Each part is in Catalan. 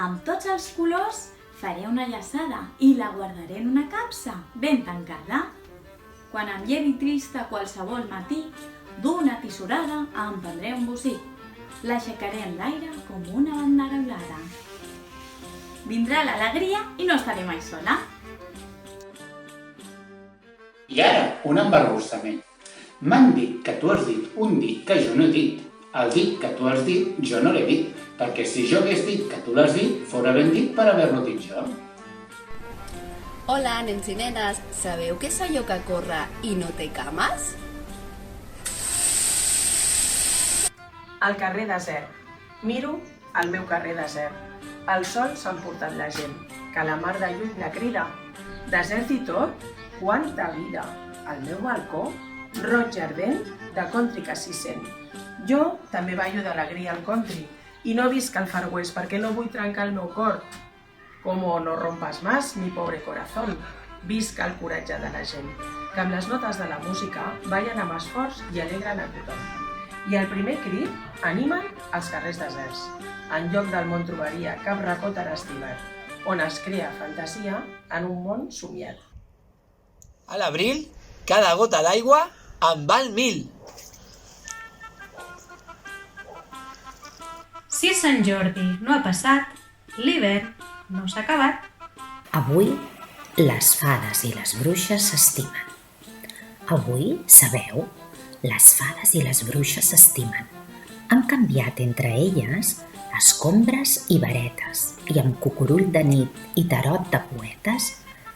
Amb tots els colors faré una llaçada i la guardaré en una capsa ben tancada. Quan em llevi trista qualsevol matí, d'una tisorada em prendré un bocí. L'aixecaré en l'aire com una bandera blava. Vindrà l'alegria i no estaré mai sola. I ara, un embarbussament. M'han dit que tu has dit un dit que jo no he dit. El dit que tu has dit jo no l'he dit, perquè si jo hagués dit que tu l'has dit, fora ben dit per haver-lo dit jo. Hola, nens i nenes, sabeu què és allò que corre i no té cames? Al carrer desert. Miro el meu carrer desert. El sol s'ha emportat la gent, que la mar de lluny la crida. Desert i tot? Quanta vida! Al meu balcó, roig ardent de country que s'hi sent. Jo també ballo d'alegria al country i no visc al Far West perquè no vull trencar el meu cor. Como no rompas más, mi pobre corazón. Visc el coratge de la gent, que amb les notes de la música ballen amb esforç i alegren a tothom. I el primer crit animen els carrers deserts. En lloc del món trobaria cap racó tan estimat, on es crea fantasia en un món somiat. A l'abril, cada gota d'aigua en val 1000. Si Sant Jordi no ha passat, l'hivern no s'ha acabat. Avui, les fades i les bruixes s'estimen. Avui, sabeu, les fades i les bruixes s'estimen. Han canviat entre elles escombres i varetes i amb cucurull de nit i tarot de poetes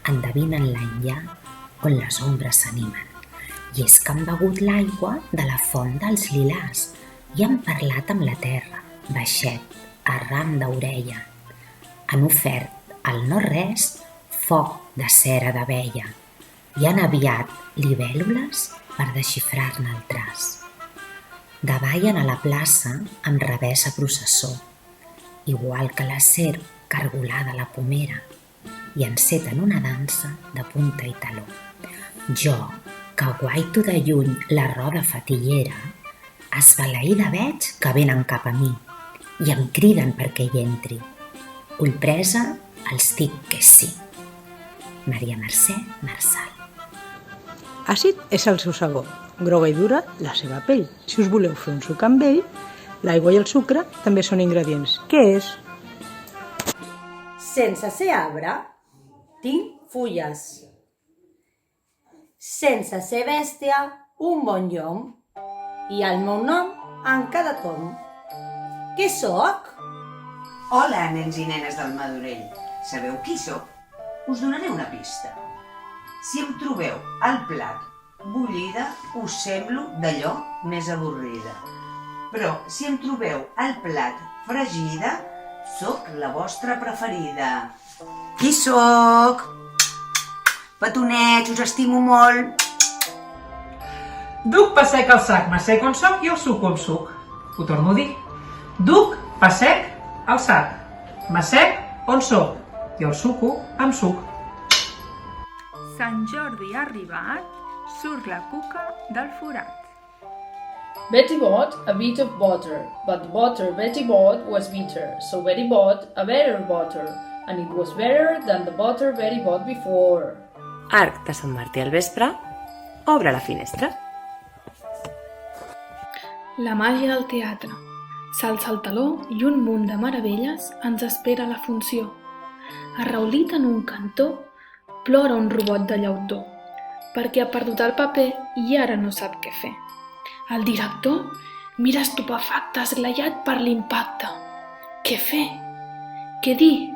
endevinen l'enllà on les ombres s'animen. I és que han begut l'aigua de la font dels lilàs i han parlat amb la terra, baixet, arran d'orella. Han ofert al no-res foc de cera d'abella i han aviat libèl·lules per desxifrar-ne el traç. Davallen a la plaça amb revés a processó, igual que la serp cargolada a la pomera, i enceten una dansa de punta i taló. Jo, que guaito de lluny la roda fatillera, esbalaïda veig que venen cap a mi i em criden perquè hi entri. Ullpresa, els dic que sí. Maria Mercè Marçal. Àcid és el seu sabor, groga i dura la seva pell. Si us voleu fer un suc amb ell, l'aigua i el sucre també són ingredients. Què és? Sense ser arbre, tinc fulles. Sense ser bèstia, un bon llom. I el meu nom en cada tom. Què sóc? Hola, nens i nenes del Madurell. Sabeu qui sóc? Us donaré una pista. Si em trobeu al plat bullida, us semblo d'allò més avorrida. Però si em trobeu al plat fregida, sóc la vostra preferida. Qui sóc? Petonets, us estimo molt. Duc pa sec al sac, mà sec on soc i el suc on suc. Ho torno a dir. Duc pa sec al sac, mà sec on soc i el suco amb suc. Sant Jordi ha arribat, surt la cuca del forat. Betty bought a bit of butter, but the butter Betty bought was bitter, so Betty bought a better butter, and it was better than the butter Betty bought before. Arc de Sant Martí al vespre, obre la finestra. La màgia del teatre. S'alça el teló i un munt de meravelles ens espera a la funció. Arraulit en un cantó, plora un robot de llautó, perquè ha perdut el paper i ara no sap què fer. El director mira estupefacte, esglaiat per l'impacte. Què fer? Què dir?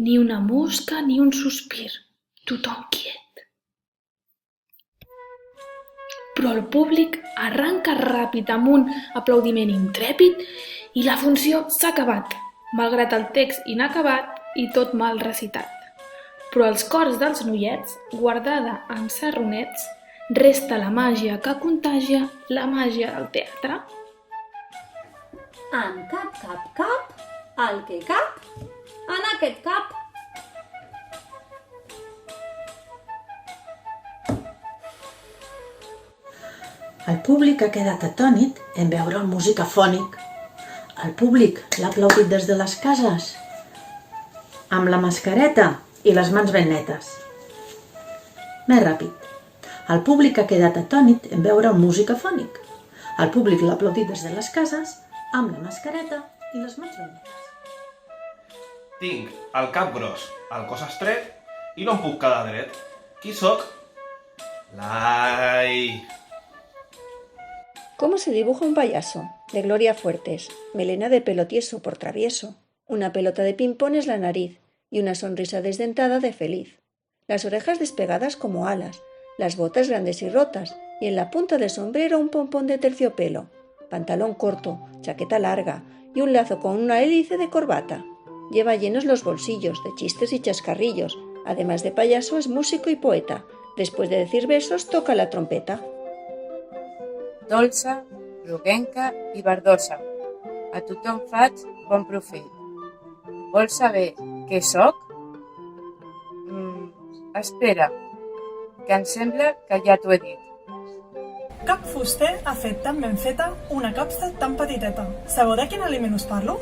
Ni una mosca ni un sospir, tothom quiet. Però el públic arranca ràpid amb un aplaudiment intrèpid i la funció s'ha acabat, malgrat el text inacabat i tot mal recitat. Però als cors dels noiets, guardada en sarronets, resta la màgia que contagia la màgia del teatre. En cap, el que cap, en aquest cap. El públic ha quedat atònit en veure el músic afònic. El públic l'ha aplaudit des de les cases. amb la mascareta i les mans ben netes. Més ràpid. El públic ha quedat atònit en veure un músic afònic. El públic l'ha aplaudit des de les cases amb la mascareta i les mans ben netes. Tinc el cap gros, el cos estret i no em puc quedar dret. Qui sóc? Lai! ¿Cómo se dibuja un payaso? De Gloria Fuertes. Melena de pelo tieso por travieso. Una pelota de ping-pong es la nariz y una sonrisa desdentada de feliz. Las orejas despegadas como alas, las botas grandes y rotas, y en la punta del sombrero un pompón de terciopelo, pantalón corto, chaqueta larga y un lazo con una hélice de corbata. Lleva llenos los bolsillos de chistes y chascarrillos. Además de payaso, es músico y poeta. Después de decir versos, toca la trompeta. Dolça, groguenca i verdosa. A tothom faig bon profit. Vols saber què sóc? Espera, que em sembla que ja t'ho he dit. Cap fuster ha fet tan ben feta una capsa tan petiteta. Sabeu de quin aliment us parlo?